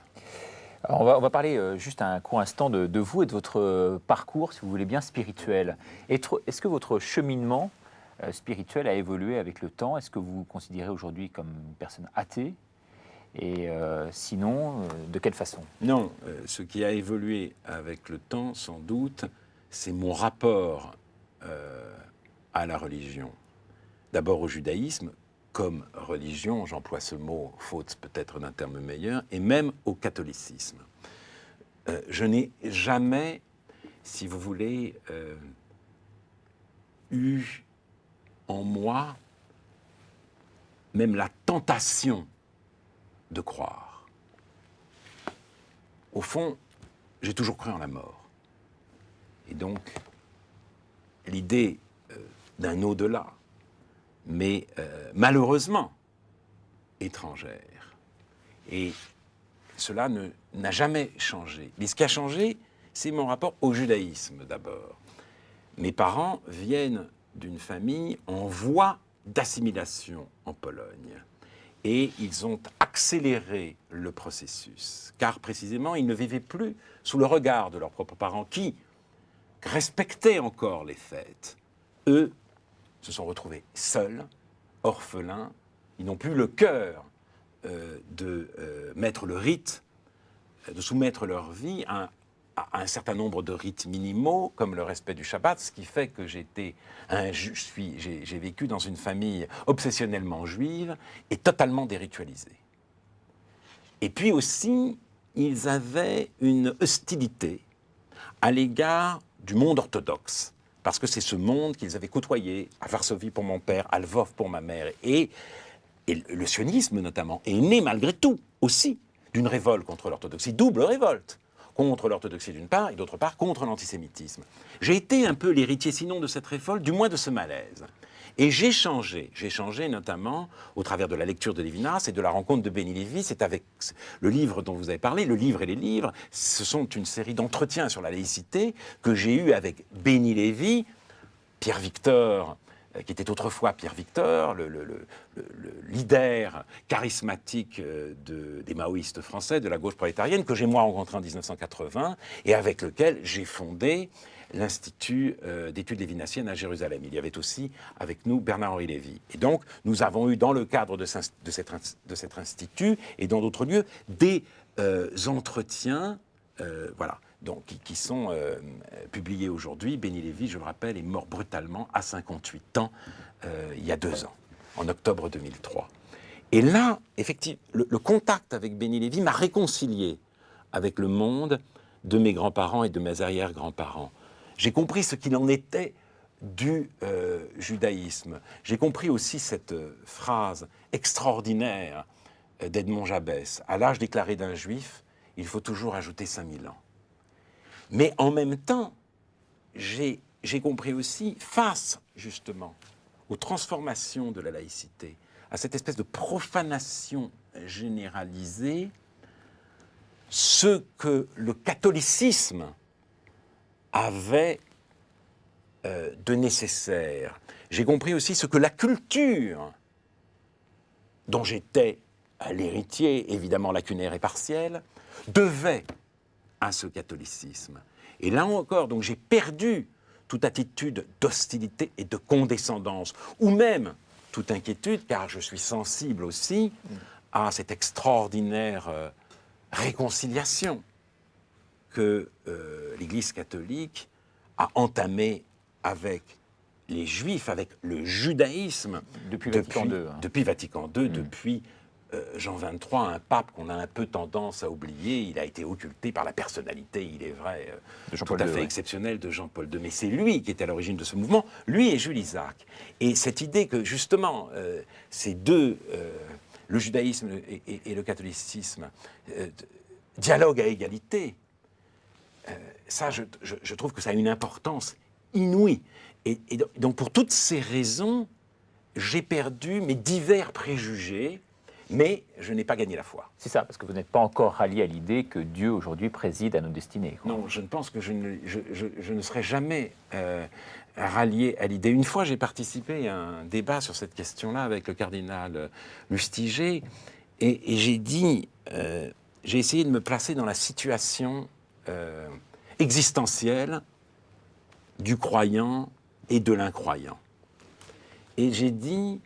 Alors on va parler juste un court instant de vous et de votre parcours, si vous voulez bien, spirituel. Est-ce que votre cheminement spirituel a évolué avec le temps? Est-ce que vous vous considérez aujourd'hui comme une personne athée? Et sinon, de quelle façon?
Non, ce qui a évolué avec le temps, sans doute, c'est mon rapport à la religion. D'abord au judaïsme, comme religion, j'emploie ce mot, faute peut-être d'un terme meilleur, et même au catholicisme. Je n'ai jamais, si vous voulez, eu en moi même la tentation de croire. Au fond, j'ai toujours cru en la mort. Et donc, l'idée d'un au-delà, mais malheureusement étrangère. Et cela n'a jamais changé. Mais ce qui a changé, c'est mon rapport au judaïsme d'abord. Mes parents viennent d'une famille en voie d'assimilation en Pologne. Et ils ont accéléré le processus, car précisément, ils ne vivaient plus sous le regard de leurs propres parents qui respectaient encore les fêtes. Eux se sont retrouvés seuls, orphelins. Ils n'ont plus le cœur de mettre le rite, de soumettre leur vie à un certain nombre de rites minimaux, comme le respect du Shabbat, ce qui fait que j'ai vécu dans une famille obsessionnellement juive et totalement déritualisée. Et puis aussi, ils avaient une hostilité à l'égard du monde orthodoxe, parce que c'est ce monde qu'ils avaient côtoyé à Varsovie pour mon père, à Lvov pour ma mère, et le sionisme notamment est né malgré tout aussi d'une révolte contre l'orthodoxie, double révolte, contre l'orthodoxie d'une part et d'autre part contre l'antisémitisme. J'ai été un peu l'héritier sinon de cette révolte, du moins de ce malaise. Et j'ai changé notamment au travers de la lecture de Lévinas et de la rencontre de Béni Lévy. C'est avec le livre dont vous avez parlé, le livre et les livres. Ce sont une série d'entretiens sur la laïcité que j'ai eu avec Béni Lévy, Pierre Victor, qui était autrefois Pierre Victor, le leader charismatique des maoïstes français, de la gauche prolétarienne, que j'ai moi rencontré en 1980 et avec lequel j'ai fondé l'Institut d'études lévinassiennes à Jérusalem. Il y avait aussi avec nous Bernard-Henri Lévy. Et donc, nous avons eu dans le cadre de cet institut et dans d'autres lieux des entretiens, voilà, donc, qui sont publiés aujourd'hui. Béni Lévy, je le rappelle, est mort brutalement à 58 ans, il y a 2 ans, en octobre 2003. Et là, effectivement, le contact avec Béni Lévy m'a réconcilié avec le monde de mes grands-parents et de mes arrière-grands-parents. J'ai compris ce qu'il en était du judaïsme. J'ai compris aussi cette phrase extraordinaire d'Edmond Jabès. À l'âge déclaré d'un juif, il faut toujours ajouter 5000 ans. Mais en même temps, j'ai compris aussi, face justement aux transformations de la laïcité, à cette espèce de profanation généralisée, ce que le catholicisme avait de nécessaire. J'ai compris aussi ce que la culture, dont j'étais l'héritier, évidemment lacunaire et partiel, devait à ce catholicisme. Et là encore, donc j'ai perdu toute attitude d'hostilité et de condescendance, ou même toute inquiétude, car je suis sensible aussi à cette extraordinaire réconciliation que l'Église catholique a entamée avec les Juifs, avec le judaïsme.
Depuis Vatican II.
Depuis Vatican II, depuis Jean XXIII, un pape qu'on a un peu tendance à oublier. Il a été occulté par la personnalité, il est vrai, tout à fait exceptionnelle de Jean-Paul II. Mais c'est lui qui était à l'origine de ce mouvement, lui et Jules Isaac. Et cette idée que, justement, ces deux, le judaïsme et le catholicisme, dialoguent à égalité, ça, je trouve que ça a une importance inouïe. Et donc, pour toutes ces raisons, j'ai perdu mes divers préjugés, mais je n'ai pas gagné la foi.
C'est ça, parce que vous n'êtes pas encore rallié à l'idée que Dieu, aujourd'hui, préside à nos destinées.
Non, je ne pense que je ne serai jamais rallié à l'idée. Une fois, j'ai participé à un débat sur cette question-là avec le cardinal Lustiger, et j'ai dit, j'ai essayé de me placer dans la situation existentielle du croyant et de l'incroyant. Et j'ai dit,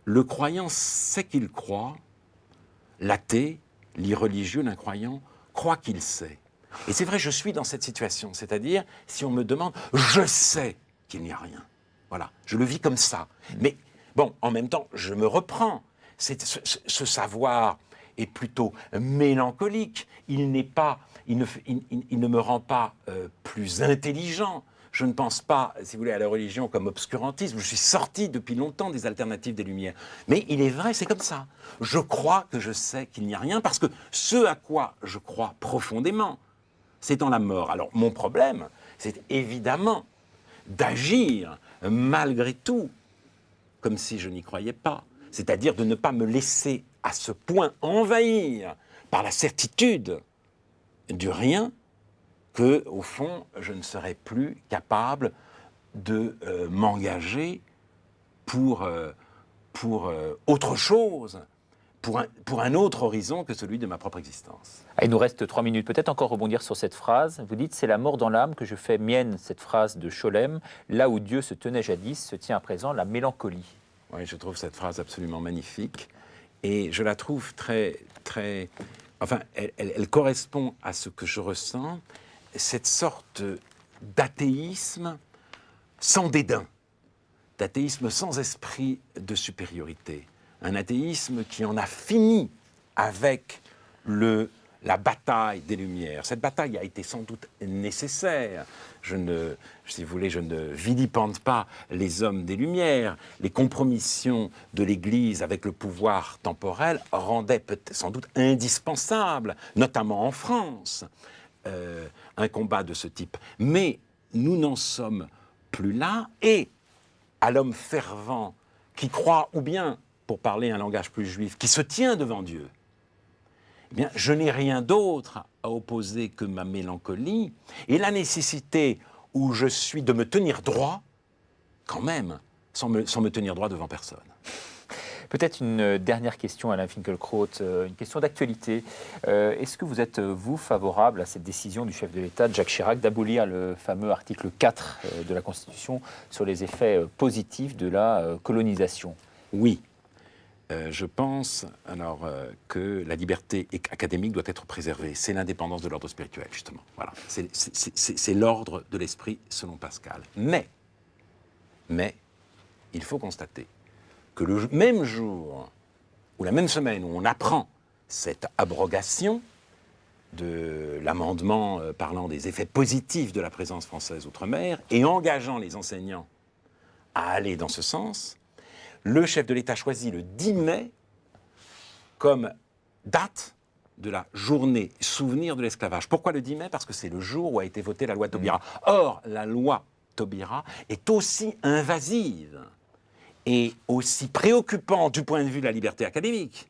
le croyant sait qu'il croit, l'athée, l'irreligieux, l'incroyant, croit qu'il sait. Et c'est vrai, je suis dans cette situation, c'est-à-dire, si on me demande, je sais qu'il n'y a rien. Voilà, je le vis comme ça. Mais bon, en même temps, je me reprends. Ce savoir est plutôt mélancolique. Il ne me rend pas plus intelligent. Je ne pense pas, si vous voulez, à la religion comme obscurantisme. Je suis sorti depuis longtemps des alternatives des Lumières. Mais il est vrai, c'est comme ça. Je crois que je sais qu'il n'y a rien parce que ce à quoi je crois profondément, c'est en la mort. Alors, mon problème, c'est évidemment d'agir malgré tout comme si je n'y croyais pas. C'est-à-dire de ne pas me laisser à ce point envahir par la certitude du rien que, au fond, je ne serais plus capable de m'engager pour autre chose, pour un autre horizon que celui de ma propre existence.
Il nous reste 3 minutes. Peut-être encore rebondir sur cette phrase. Vous dites, c'est la mort dans l'âme que je fais mienne, cette phrase de Scholem. Là où Dieu se tenait jadis, se tient à présent la mélancolie.
Oui, je trouve cette phrase absolument magnifique. Et je la trouve très... Enfin, elle correspond à ce que je ressens, cette sorte d'athéisme sans dédain, d'athéisme sans esprit de supériorité, un athéisme qui en a fini avec la bataille des Lumières. Cette bataille a été sans doute nécessaire. Si vous voulez, je ne vilipende pas les hommes des Lumières. Les compromissions de l'Église avec le pouvoir temporel rendaient sans doute indispensable, notamment en France, un combat de ce type. Mais nous n'en sommes plus là, et à l'homme fervent qui croit, ou bien, pour parler un langage plus juif, qui se tient devant Dieu, eh bien, je n'ai rien d'autre à opposer que ma mélancolie et la nécessité où je suis de me tenir droit, quand même, sans me tenir droit devant personne.
Peut-être une dernière question, Alain Finkielkraut, une question d'actualité. Est-ce que vous êtes, vous, favorable à cette décision du chef de l'État, Jacques Chirac, d'abolir le fameux article 4 de la Constitution sur les effets positifs de la colonisation ?
Oui. Je pense que la liberté académique doit être préservée. C'est l'indépendance de l'ordre spirituel, justement. Voilà. C'est l'ordre de l'esprit selon Pascal. Mais, il faut constater que le même jour, ou la même semaine où on apprend cette abrogation de l'amendement parlant des effets positifs de la présence française outre-mer et engageant les enseignants à aller dans ce sens, le chef de l'État choisit le 10 mai comme date de la journée souvenir de l'esclavage. Pourquoi le 10 mai ? Parce que c'est le jour où a été votée la loi Taubira. Or, la loi Taubira est aussi invasive et aussi préoccupante du point de vue de la liberté académique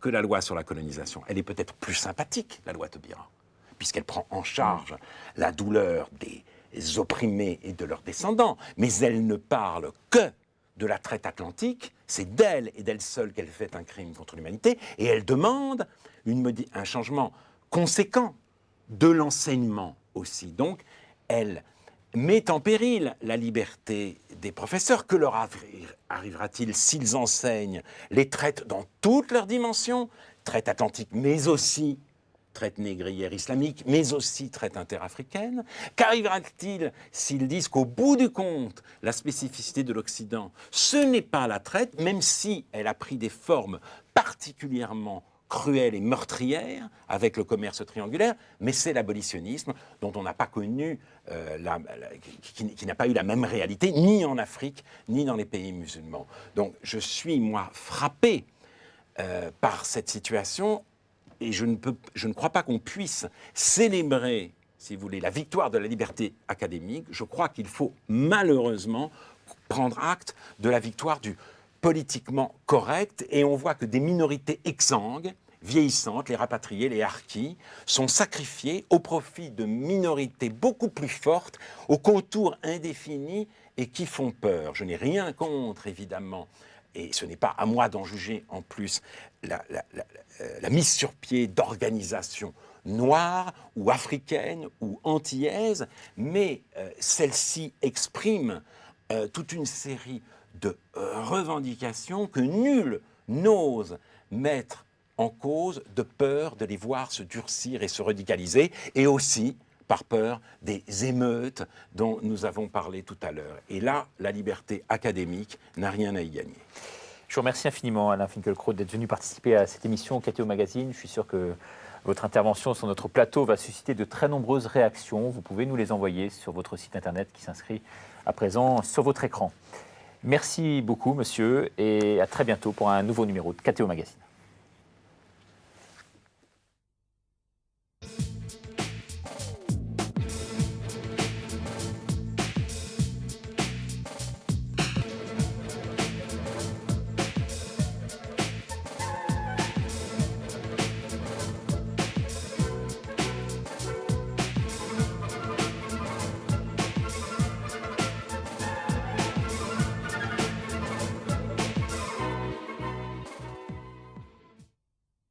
que la loi sur la colonisation. Elle est peut-être plus sympathique, la loi Taubira, puisqu'elle prend en charge la douleur des opprimés et de leurs descendants, mais elle ne parle que de la traite atlantique, c'est d'elle et d'elle seule qu'elle fait un crime contre l'humanité, et elle demande un changement conséquent de l'enseignement aussi. Donc, elle met en péril la liberté des professeurs. Que leur arrivera-t-il s'ils enseignent les traites dans toutes leurs dimensions, traite atlantique, mais aussi traite négrière islamique, mais aussi traite interafricaine? Qu'arrivera-t-il s'ils disent qu'au bout du compte, la spécificité de l'Occident, ce n'est pas la traite, même si elle a pris des formes particulièrement cruelle et meurtrière avec le commerce triangulaire, mais c'est l'abolitionnisme dont on n'a pas connu, qui n'a pas eu la même réalité, ni en Afrique, ni dans les pays musulmans. Donc je suis, moi, frappé par cette situation, et je ne crois pas qu'on puisse célébrer, si vous voulez, la victoire de la liberté académique. Je crois qu'il faut malheureusement prendre acte de la victoire du politiquement correct, et on voit que des minorités exsangues, vieillissantes, les rapatriés, les harkis, sont sacrifiés au profit de minorités beaucoup plus fortes, aux contours indéfinis et qui font peur. Je n'ai rien contre, évidemment, et ce n'est pas à moi d'en juger en plus, la mise sur pied d'organisations noires ou africaines ou antillaises, mais celle-ci exprime toute une série de revendications que nul n'ose mettre en cause de peur de les voir se durcir et se radicaliser, et aussi par peur des émeutes dont nous avons parlé tout à l'heure. Et là, la liberté académique n'a rien à y gagner.
Je vous remercie infiniment, Alain Finkielkraut, d'être venu participer à cette émission KTO Magazine. Je suis sûr que votre intervention sur notre plateau va susciter de très nombreuses réactions. Vous pouvez nous les envoyer sur votre site internet qui s'inscrit à présent sur votre écran. Merci beaucoup, monsieur, et à très bientôt pour un nouveau numéro de KTO Magazine.